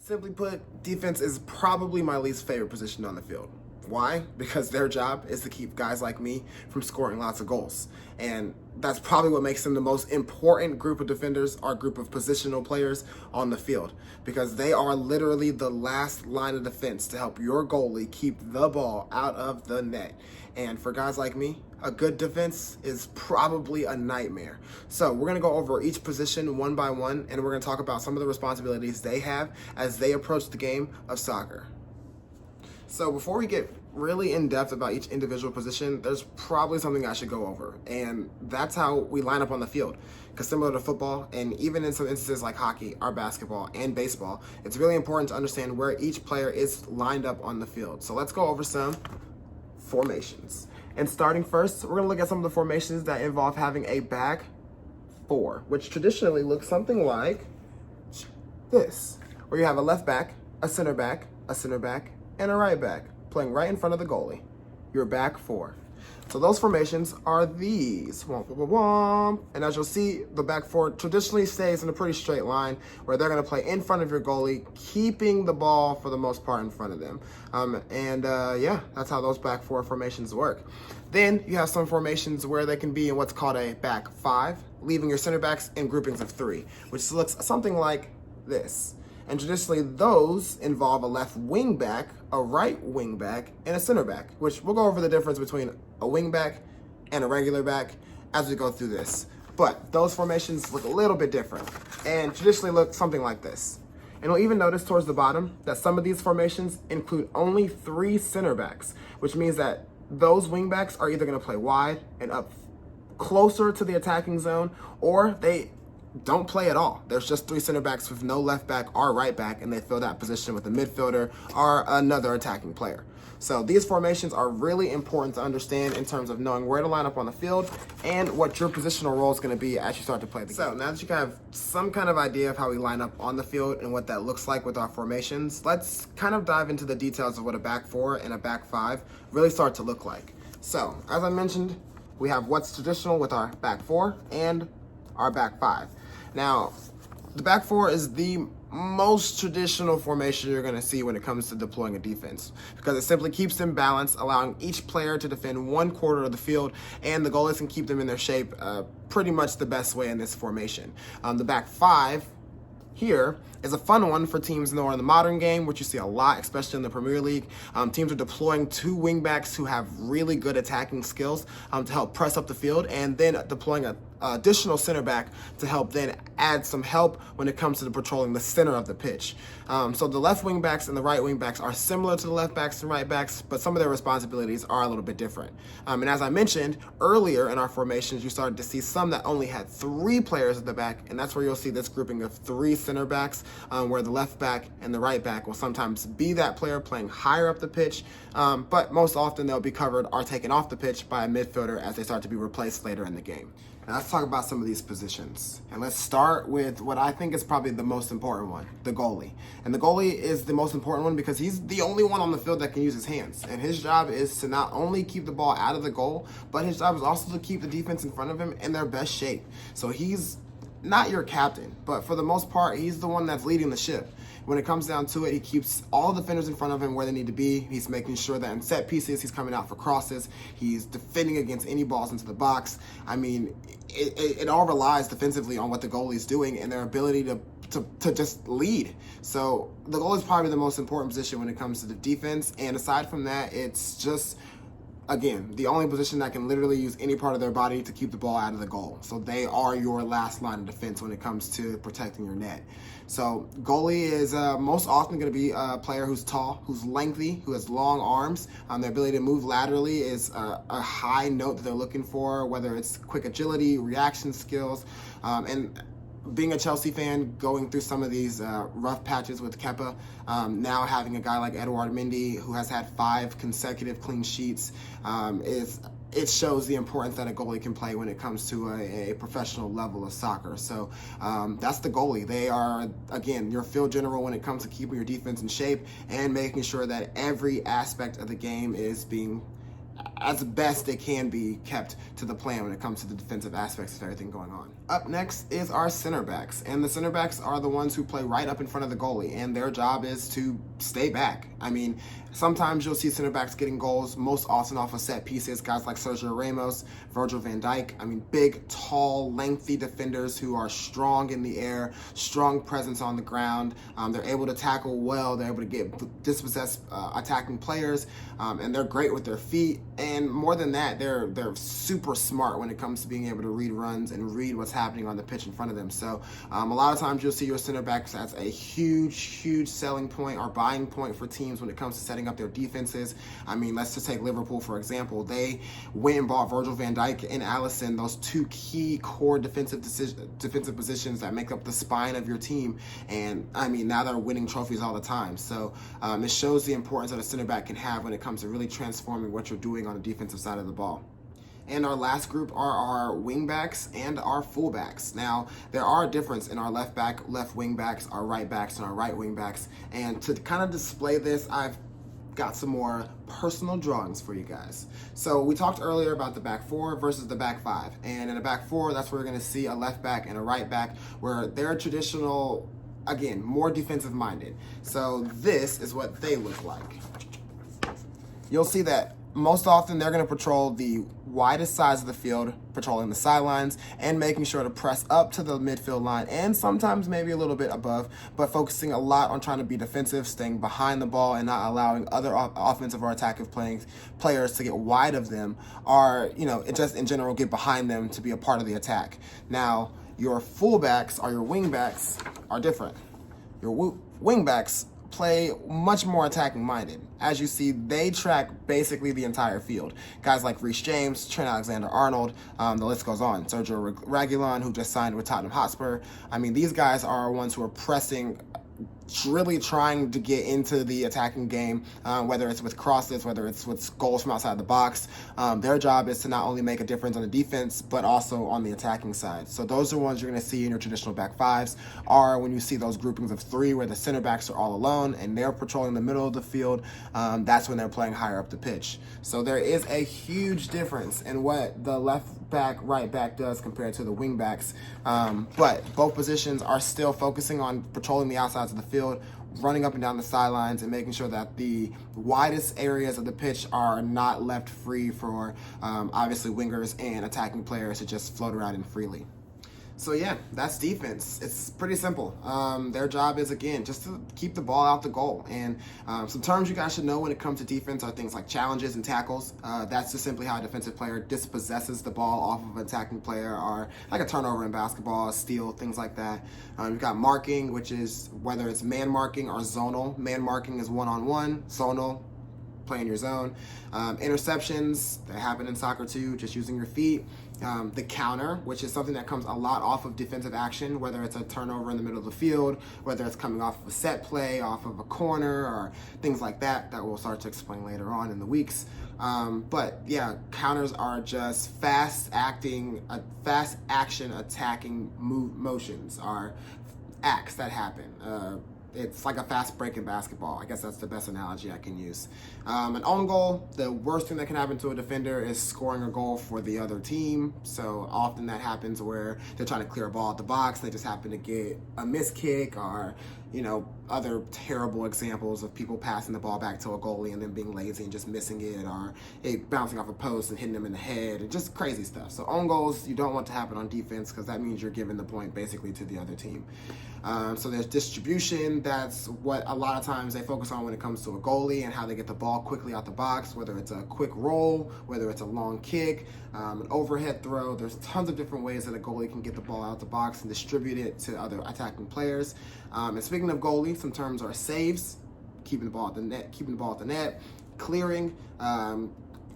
Simply put, defense is probably my least favorite position on the field. Why? Because their job is to keep guys like me from scoring lots of goals. And that's probably what makes them the most important group of defenders, our group of positional players on the field. Because they are literally the last line of defense to help your goalie keep the ball out of the net. And for guys like me, a good defense is probably a nightmare. So we're going to go over each position one by one, and we're going to talk about some of the responsibilities they have as they approach the game of soccer. So before we get really in depth about each individual position, there's probably something I should go over, and that's how we line up on the field. Because similar to football, and even in some instances like hockey or basketball and baseball, it's really important to understand where each player is lined up on the field. So let's go over some formations. And starting first, we're going to look at some of the formations that involve having a back four, which traditionally looks something like this, where you have a left back, a center back, and a right back playing right in front of the goalie. Your back four. So those formations are these. And as you'll see, the back four traditionally stays in a pretty straight line where they're going to play in front of your goalie, keeping the ball for the most part in front of them. Yeah, that's how those back four formations work. Then you have some formations where they can be in what's called a back five, leaving your center backs in groupings of three, which looks something like this. And traditionally, those involve a left wing back, a right wing back, and a center back, which we'll go over the difference between a wing back and a regular back as we go through this. But those formations look a little bit different and traditionally look something like this. And you'll even notice towards the bottom that some of these formations include only 3 center backs, which means that those wing backs are either going to play wide and up closer to the attacking zone, or they don't play at all. There's just 3 center backs with no left back or right back, and they fill that position with a midfielder or another attacking player. So these formations are really important to understand in terms of knowing where to line up on the field and what your positional role is going to be as you start to play the game. So now that you have some kind of idea of how we line up on the field and what that looks like with our formations, let's kind of dive into the details of what a back four and a back five really start to look like. So as I mentioned, we have what's traditional with our back four and our back five. Now, the back four is the most traditional formation you're going to see when it comes to deploying a defense, because it simply keeps them balanced, allowing each player to defend one quarter of the field, and the goalies can keep them in their shape pretty much the best way in this formation. The back five here is a fun one for teams more in the modern game, which you see a lot, especially in the Premier League. Teams are deploying 2 wingbacks who have really good attacking skills to help press up the field, and then deploying an additional center back to help then add some help when it comes to patrolling the center of the pitch. So the left wingbacks and the right wingbacks are similar to the left backs and right backs, but some of their responsibilities are a little bit different. And as I mentioned earlier in our formations, you started to see some that only had 3 players at the back, and that's where you'll see this grouping of 3 center backs, where the left back and the right back will sometimes be that player playing higher up the pitch, but most often they'll be covered or taken off the pitch by a midfielder as they start to be replaced later in the game. Now let's talk about some of these positions. And let's start with what I think is probably the most important one, the goalie. And the goalie is the most important one because he's the only one on the field that can use his hands. And his job is to not only keep the ball out of the goal, but his job is also to keep the defense in front of him in their best shape. So he's not your captain, but for the most part, he's the one that's leading the ship. When it comes down to it, he keeps all the defenders in front of him where they need to be. He's making sure that in set pieces, he's coming out for crosses. He's defending against any balls into the box. I mean, it all relies defensively on what the goalie's doing and their ability to just lead. So the goalie is probably the most important position when it comes to the defense. And aside from that, it's just, again, the only position that can literally use any part of their body to keep the ball out of the goal. So they are your last line of defense when it comes to protecting your net. So goalie is most often going to be a player who's tall, who's lengthy, who has long arms. Their ability to move laterally is a high note that they're looking for, whether it's quick agility, reaction skills, and being a Chelsea fan, going through some of these rough patches with Kepa, now having a guy like Edouard Mendy, who has had 5 consecutive clean sheets, it shows the importance that a goalie can play when it comes to a professional level of soccer. So that's the goalie. They are, again, your field general when it comes to keeping your defense in shape and making sure that every aspect of the game is being as best it can be kept to the plan when it comes to the defensive aspects of everything going on. Up next is our center backs, and the center backs are the ones who play right up in front of the goalie, and their job is to stay back. I mean, sometimes you'll see center backs getting goals, most often off of set pieces, guys like Sergio Ramos, Virgil van Dijk. I mean, big, tall, lengthy defenders who are strong in the air, strong presence on the ground. They're able to tackle well, they're able to get dispossess attacking players, and they're great with their feet. And more than that, they're super smart when it comes to being able to read runs and read what's happening on the pitch in front of them. So a lot of times you'll see your center backs as a huge selling point or buying point for teams when it comes to setting up their defenses. I mean, let's just take Liverpool, for example. They went and bought Virgil van Dijk and Alisson, those two key core defensive positions that make up the spine of your team. And I mean, now they're winning trophies all the time. So it shows the importance that a center back can have when it comes to really transforming what you're doing on the defensive side of the ball. And our last group are our wing backs and our full backs. Now, there are a difference in our left back, left wing backs, our right backs, and our right wing backs. And to kind of display this, I've got some more personal drawings for you guys. So we talked earlier about the back four versus the back five. And in the back four, that's where we're going to see a left back and a right back where they're traditional, again, more defensive minded. So this is what they look like. You'll see that most often they're going to patrol the widest sides of the field, patrolling the sidelines and making sure to press up to the midfield line and sometimes maybe a little bit above, but focusing a lot on trying to be defensive, staying behind the ball and not allowing other offensive or attacking players to get wide of them or, just in general get behind them to be a part of the attack. Now, your fullbacks or your wingbacks are different. Your wingbacks play much more attacking minded. As you see, they track basically the entire field. Guys like Reece James, Trent Alexander-Arnold, the list goes on. Sergio Reguilon, who just signed with Tottenham Hotspur. I mean, these guys are ones who are pressing, really trying to get into the attacking game, whether it's with crosses, whether it's with goals from outside the box. Their job is to not only make a difference on the defense, but also on the attacking side. So those are ones you're going to see in your traditional back fives, are when you see those groupings of three where the center backs are all alone and they're patrolling the middle of the field. That's when they're playing higher up the pitch. So there is a huge difference in what the left back, right back does compared to the wing backs. But both positions are still focusing on patrolling the outsides of the field, running up and down the sidelines and making sure that the widest areas of the pitch are not left free for obviously wingers and attacking players to just float around in freely. So yeah, that's defense. It's pretty simple. Their job is, again, just to keep the ball out the goal. And some terms you guys should know when it comes to defense are things like challenges and tackles. That's just simply how a defensive player dispossesses the ball off of an attacking player, or like a turnover in basketball, a steal, things like that. You've got marking, which is whether it's man marking or zonal. Man marking is one-on-one. Zonal, play in your zone. Interceptions, that happen in soccer too, just using your feet. The counter, which is something that comes a lot off of defensive action, whether it's a turnover in the middle of the field, whether it's coming off of a set play, off of a corner, or things like that we'll start to explain later on in the weeks. But yeah, counters are just fast action attacking motions, are acts that happen. It's like a fast break in basketball. I guess that's the best analogy I can use. An own goal, the worst thing that can happen to a defender is scoring a goal for the other team. So often that happens where they're trying to clear a ball at the box. They just happen to get a missed kick, or other terrible examples of people passing the ball back to a goalie and then being lazy and just missing it, or it bouncing off a post and hitting them in the head, and just crazy stuff. So own goals, you don't want to happen on defense because that means you're giving the point basically to the other team. So there's distribution. That's what a lot of times they focus on when it comes to a goalie and how they get the ball quickly out the box, whether it's a quick roll, whether it's a long kick, an overhead throw. There's tons of different ways that a goalie can get the ball out the box and distribute it to other attacking players. And speaking of goalie, some terms are saves, keeping the ball at the net, clearing,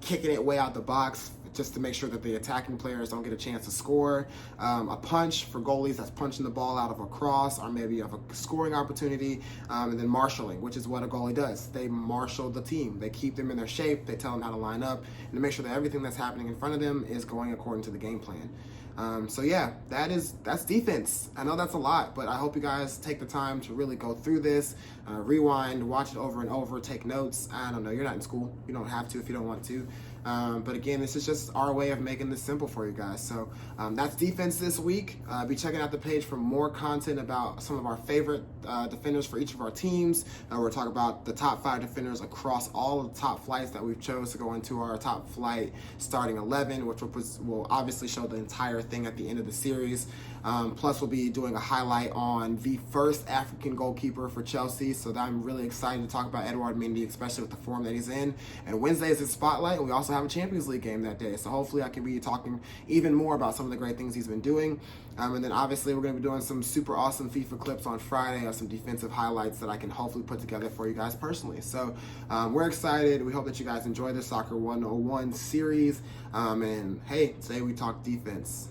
kicking it way out the box, just to make sure that the attacking players don't get a chance to score. A punch for goalies, that's punching the ball out of a cross or maybe of a scoring opportunity. And then marshalling, which is what a goalie does. They marshal the team. They keep them in their shape. They tell them how to line up and to make sure that everything that's happening in front of them is going according to the game plan. So yeah, that's defense. I know that's a lot, but I hope you guys take the time to really go through this, rewind, watch it over and over, take notes. I don't know, you're not in school. You don't have to if you don't want to. But again, this is just our way of making this simple for you guys. So that's defense this week. Be checking out the page for more content about some of our favorite defenders for each of our teams. We're talking about the top 5 defenders across all of the top flights that we've chose to go into our top flight starting 11, which will obviously show the entire thing at the end of the series. Plus, we'll be doing a highlight on the first African goalkeeper for Chelsea. So I'm really excited to talk about Edouard Mendy, especially with the form that he's in. And Wednesday is his spotlight, and we also have a Champions League game that day. So hopefully I can be talking even more about some of the great things he's been doing. And then obviously we're going to be doing some super awesome FIFA clips on Friday of some defensive highlights that I can hopefully put together for you guys personally. So we're excited. We hope that you guys enjoy the Soccer 101 series. And hey, today we talk defense.